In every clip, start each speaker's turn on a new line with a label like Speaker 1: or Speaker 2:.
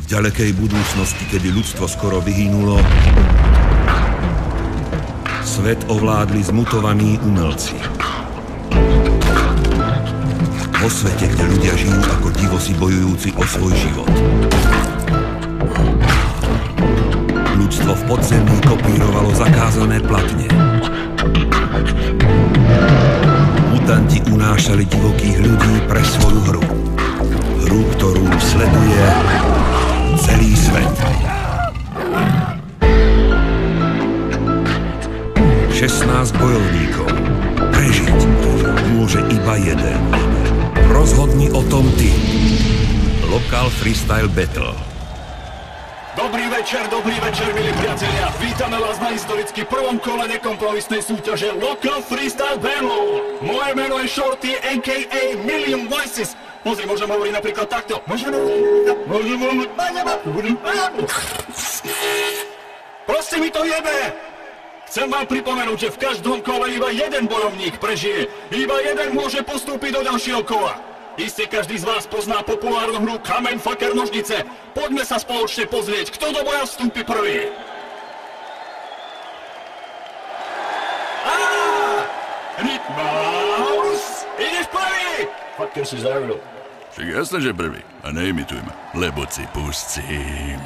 Speaker 1: ďalekej budúcnosti, kedy ľudstvo skoro vyhynulo, svet ovládli zmutovaní umelci. Vo svete, kde ľudia žijú ako divosi bojujúci o svoj život. Ľudstvo v podzemí kopírovalo zakázané platne. Mutanti unášali divokých ľudí pre svoju hru. Hru, ktorú sleduje celý svet. 16 bojovníkov. Prežiť môže iba jeden. Rozhodni o tom ty. Local Freestyle Battle.
Speaker 2: Dobrý večer, milí priatelia. Vítame vás na historicky prvom kole nekompromisnej súťaže Local Freestyle Battle. Moje meno je Shorty, a.k.a. Million Voices. Pozri, môžem hovoriť napríklad takto. Proste mi to jebe. Chcem vám pripomenúť, že v každom kole iba jeden bojovník prežije. Iba jeden môže postúpiť do ďalšieho kola. Iste každý z vás pozná populárnu hru Kameň, faker, nožnice. Poďme sa spoločne pozrieť, kto do boja vstúpi prvý. Rytmaus, ideš prvý! Faker si zavril.
Speaker 3: Však jasne, že prvý. A neimituj ma, lebo si pustím.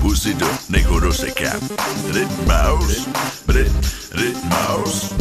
Speaker 3: Pusti to, nech ho rozsekám. Rytmaus, Rytmaus.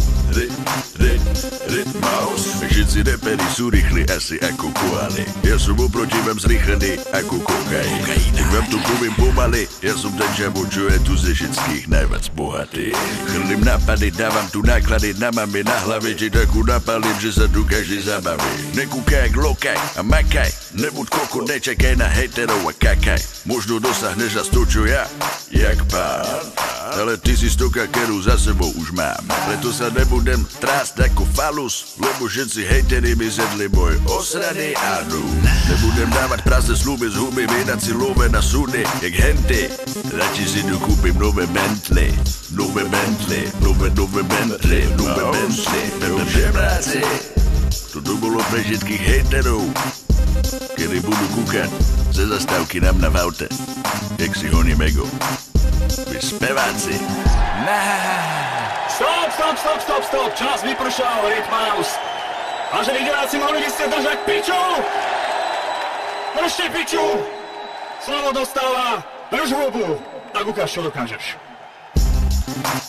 Speaker 3: Všetci reperi sú rýchli asi ako koaly. Ja som oproti vám zrýchlený ako kokain. Tak vám tu poviem pomaly, ja som ten žabo, čo je tu ze všetkých najviac bohatý. Chrlím nápady, dávam tu náklady na mami na hlave, či takú napalím, že sa tu každý zabaví. Nekúkaj, lokaj a makaj, nebuď koko, nečakaj na hejterov a kakaj. Možno dosahneš zas to, čo ja, jak pán. Ale ty si stoka, ktorú za sebou už mám. Preto sa nebudem trásť ako falus, lebo všetci hejteri mi zjedli môj osraný anu. Nebudem dávať prázdne sľuby z huby, vydať si love na súdy, jak henty. Radši si tu kúpim nové Bentley. Nové Bentley. Žebráci. Toto bolo pre všetkých hejterov, kedy budú kúkať ze zastávky nám na vaute, jak si honím ego. Vy speváci.
Speaker 2: Stop, čas vypršal, Rytmaus. Vážení diváci, mohli by ste držať piču? Držte piču! Slovo dostáva, drž hubu. Tak ukáž, čo dokážeš.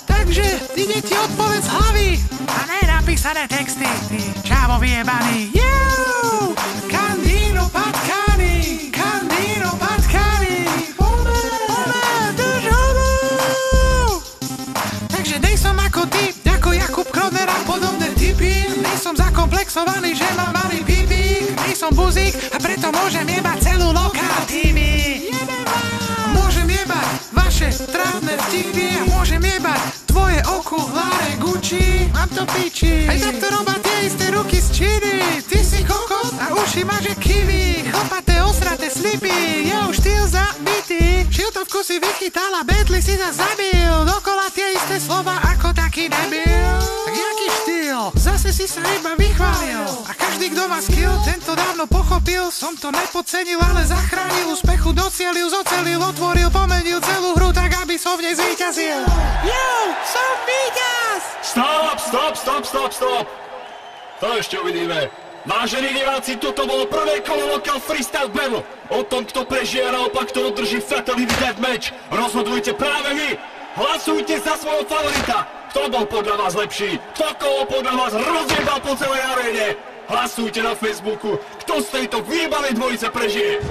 Speaker 4: Takže, ide ti odpoveď z hlavy a ne napísané texty, ty čávo vyjebaný. Jou! Kandíno patkany, pome, drž hubu! Takže nej som ako ty, ako Jakub Kroner a podobné typy. Nej som zakomplexovaný, že mám malý pipík. Nej som buzík a preto môžem jebať celú Lokal TV. Môžem jebať vaše trávne vtipy a môžem jebať tvoje okuláre Gucci. Mám to piči. Aj takto robá tie isté ruky z Číny. Ty si kokos a uši máš jak kiwi. Chlpaté, osraté slipy, je už štýl zabitý. Šiltovku si vychytala, Bentley si zas zabil. Dokola tie isté slova ako taký debil. Tak jaký štýl? Zase si sa iba vychválil. A každý, kto má skill, tento dávno pochopil. Som to nepodcenil, ale zachránil. Úspechu docielil, zocelil, otvoril, pomenil celú hru tak, aby som v nej zvíťazil. Yo, som víťaz! Stop! To ešte uvidíme. Vážení diváci, toto bolo prvé kolo Local Freestyle Battle. O tom, kto prežije a naopak, kto udrží Fatality Deathmatch. Rozhodujte práve vy. Hlasujte za svojho favorita. Kto bol podľa vás lepší? Kto koho podľa vás rozjebal po celej aréne? Hlasujte na Facebooku. Kto z tejto vyjebanej dvojice prežije?